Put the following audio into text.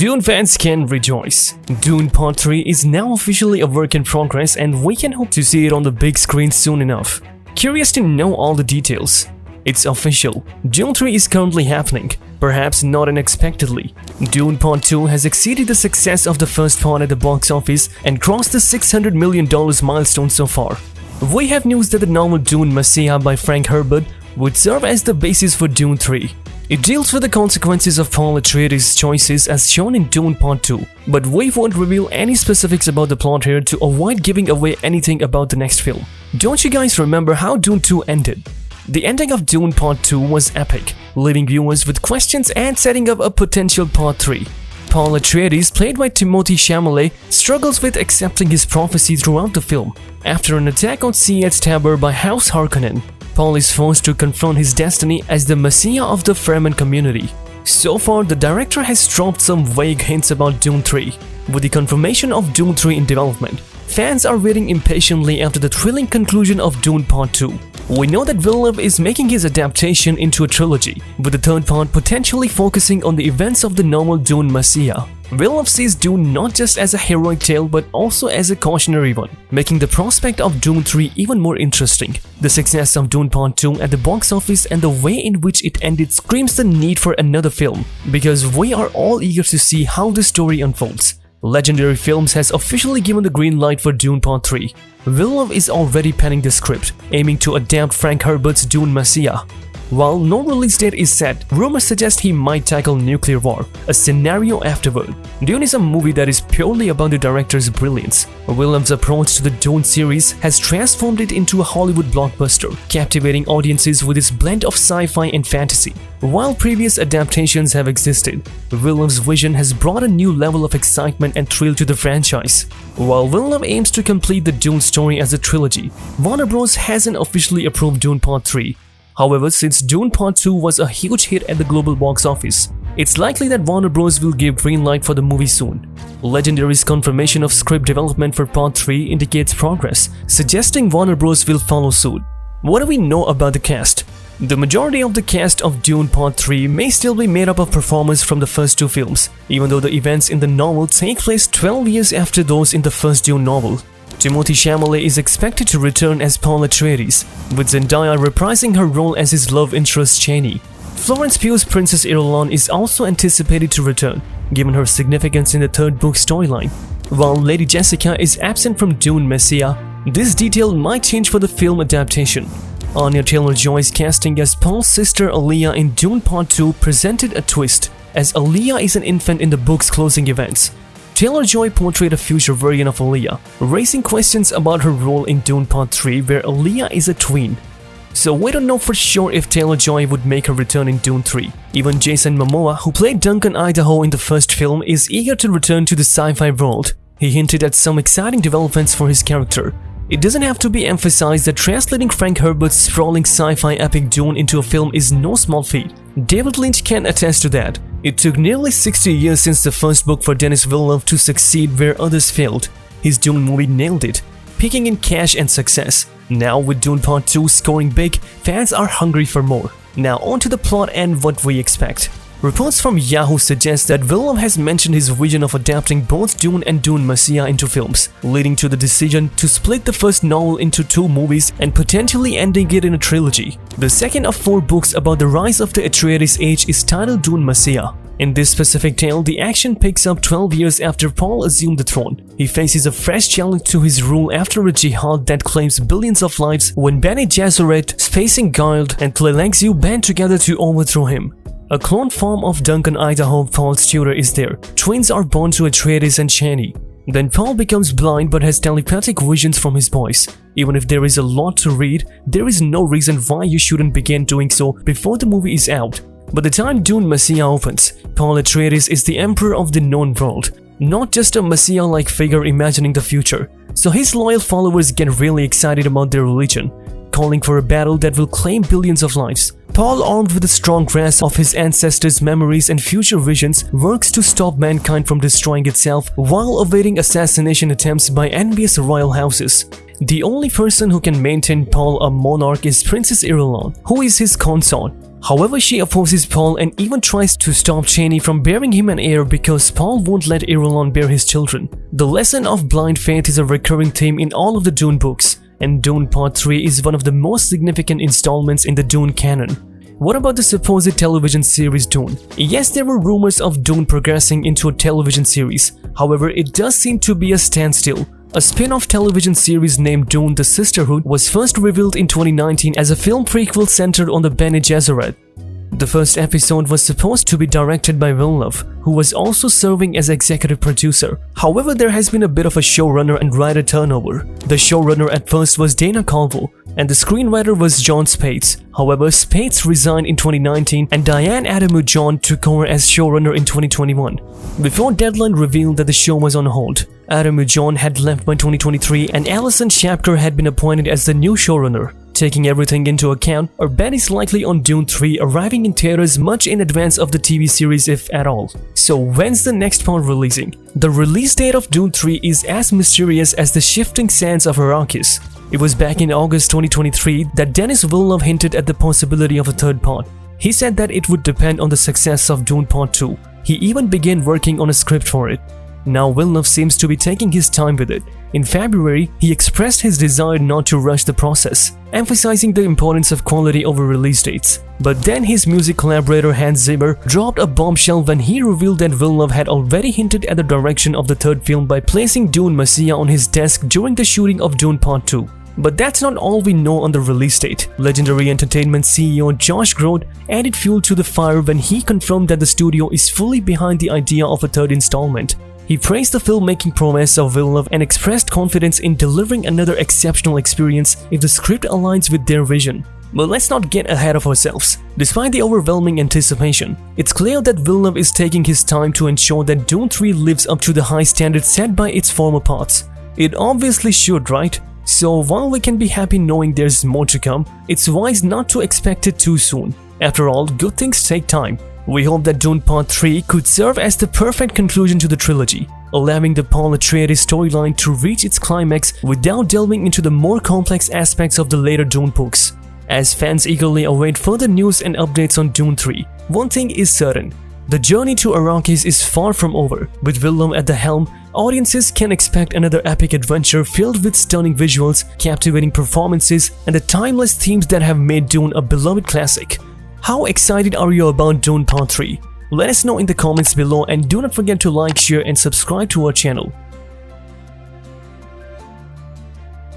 Dune fans can rejoice. Dune Part 3 is now officially a work in progress and we can hope to see it on the big screen soon enough. Curious to know all the details? It's official. Dune 3 is currently happening, perhaps not unexpectedly. Dune Part 2 has exceeded the success of the first part at the box office and crossed the $600 million milestone so far. We have news that the novel Dune Messiah by Frank Herbert would serve as the basis for Dune 3. It deals with the consequences of Paul Atreides' choices as shown in Dune Part 2, but we won't reveal any specifics about the plot here to avoid giving away anything about the next film. Don't you guys remember how Dune 2 ended? The ending of Dune Part 2 was epic, leaving viewers with questions and setting up a potential Part 3. Paul Atreides, played by Timothée Chalamet, struggles with accepting his prophecy throughout the film. After an attack on Sietz Tabor by House Harkonnen, Paul is forced to confront his destiny as the Messiah of the Fremen community. So far, the director has dropped some vague hints about Dune 3. With the confirmation of Dune 3 in development, fans are waiting impatiently after the thrilling conclusion of Dune Part 2. We know that Villeneuve is making his adaptation into a trilogy, with the third part potentially focusing on the events of the novel Dune Messiah. Villeneuve sees Dune not just as a heroic tale but also as a cautionary one, making the prospect of Dune 3 even more interesting. The success of Dune Part 2 at the box office and the way in which it ended screams the need for another film, because we are all eager to see how the story unfolds. Legendary Films has officially given the green light for Dune Part 3. Villeneuve is already penning the script, aiming to adapt Frank Herbert's Dune Messiah. While no release date is set, rumors suggest he might tackle nuclear war, a scenario afterward. Dune is a movie that is purely about the director's brilliance. Villeneuve's approach to the Dune series has transformed it into a Hollywood blockbuster, captivating audiences with its blend of sci-fi and fantasy. While previous adaptations have existed, Villeneuve's vision has brought a new level of excitement and thrill to the franchise. While Villeneuve aims to complete the Dune story as a trilogy, Warner Bros. Hasn't officially approved Dune Part 3. However, since Dune Part 2 was a huge hit at the global box office, it's likely that Warner Bros. Will give green light for the movie soon. Legendary's confirmation of script development for Part 3 indicates progress, suggesting Warner Bros. Will follow suit. What do we know about the cast? The majority of the cast of Dune Part 3 may still be made up of performers from the first two films, even though the events in the novel take place 12 years after those in the first Dune novel. Timothée Chalamet is expected to return as Paul Atreides, with Zendaya reprising her role as his love interest Chani. Florence Pugh's Princess Irulan is also anticipated to return, given her significance in the third book storyline. While Lady Jessica is absent from Dune Messiah, this detail might change for the film adaptation. Anya Taylor-Joy's casting as Paul's sister Aaliyah in Dune Part 2 presented a twist, as Aaliyah is an infant in the book's closing events. Taylor-Joy portrayed a future version of Aaliyah, raising questions about her role in Dune Part 3 where Aaliyah is a tween. So we don't know for sure if Taylor-Joy would make her return in Dune 3. Even Jason Momoa, who played Duncan Idaho in the first film, is eager to return to the sci-fi world. He hinted at some exciting developments for his character. It doesn't have to be emphasized that translating Frank Herbert's sprawling sci-fi epic Dune into a film is no small feat. David Lynch can attest to that. It took nearly 60 years since the first book for Denis Villeneuve to succeed where others failed. His Dune movie nailed it, peaking in cash and success. Now with Dune Part 2 scoring big, fans are hungry for more. Now on to the plot and what we expect. Reports from Yahoo suggest that Villeneuve has mentioned his vision of adapting both Dune and Dune Messiah into films, leading to the decision to split the first novel into 2 movies and potentially ending it in a trilogy. The second of 4 books about the rise of the Atreides age is titled Dune Messiah. In this specific tale, the action picks up 12 years after Paul assumed the throne. He faces a fresh challenge to his rule after a jihad that claims billions of lives when Bene Gesserit, facing Guild, and Tleilaxu band together to overthrow him. A clone form of Duncan Idaho, Paul's tutor, is there. Twins are born to Atreides and Chani. Then Paul becomes blind but has telepathic visions from his boys. Even if there is a lot to read, there is no reason why you shouldn't begin doing so before the movie is out. By the time Dune Messiah opens, Paul Atreides is the emperor of the known world, not just a messiah-like figure imagining the future. So his loyal followers get really excited about their religion, calling for a battle that will claim billions of lives. Paul, armed with a strong grasp of his ancestors' memories and future visions, works to stop mankind from destroying itself while evading assassination attempts by envious royal houses. The only person who can maintain Paul a monarch is Princess Irulan, who is his consort. However, she opposes Paul and even tries to stop Chani from bearing him an heir because Paul won't let Irulan bear his children. The lesson of blind faith is a recurring theme in all of the Dune books, and Dune Part 3 is one of the most significant installments in the Dune canon. What about the supposed television series Dune? Yes, there were rumors of Dune progressing into a television series, however it does seem to be a standstill. A spin-off television series named Dune: The Sisterhood was first revealed in 2019 as a film prequel centered on the Bene Gesserit. The first episode was supposed to be directed by Villeneuve, who was also serving as executive producer. However, there has been a bit of a showrunner and writer turnover. The showrunner at first was Dana Calvo, and the screenwriter was John Spates. However, Spates resigned in 2019 and Diane Adamu-John took over as showrunner in 2021. Before Deadline revealed that the show was on hold, Adamu-John had left by 2023 and Alison Shapker had been appointed as the new showrunner. Taking everything into account, our bet is likely on Dune 3 arriving in theaters much in advance of the TV series if at all. So when's the next part releasing? The release date of Dune 3 is as mysterious as the shifting sands of Arrakis. It was back in August 2023 that Denis Villeneuve hinted at the possibility of a third part. He said that it would depend on the success of Dune Part 2. He even began working on a script for it. Now Villeneuve seems to be taking his time with it. In February, he expressed his desire not to rush the process, emphasizing the importance of quality over release dates. But then his music collaborator Hans Zimmer dropped a bombshell when he revealed that Villeneuve had already hinted at the direction of the third film by placing Dune Messiah on his desk during the shooting of Dune Part 2. But that's not all we know on the release date. Legendary Entertainment CEO Josh Groth added fuel to the fire when he confirmed that the studio is fully behind the idea of a third installment. He praised the filmmaking prowess of Villeneuve and expressed confidence in delivering another exceptional experience if the script aligns with their vision. But let's not get ahead of ourselves. Despite the overwhelming anticipation, it's clear that Villeneuve is taking his time to ensure that Dune 3 lives up to the high standards set by its former parts. It obviously should, right? So while we can be happy knowing there's more to come, it's wise not to expect it too soon. After all, good things take time. We hope that Dune Part 3 could serve as the perfect conclusion to the trilogy, allowing the Paul Atreides storyline to reach its climax without delving into the more complex aspects of the later Dune books. As fans eagerly await further news and updates on Dune 3, one thing is certain. The journey to Arrakis is far from over. With Villeneuve at the helm, audiences can expect another epic adventure filled with stunning visuals, captivating performances, and the timeless themes that have made Dune a beloved classic. How excited are you about Dune Part 3? Let us know in the comments below and do not forget to like, share and subscribe to our channel.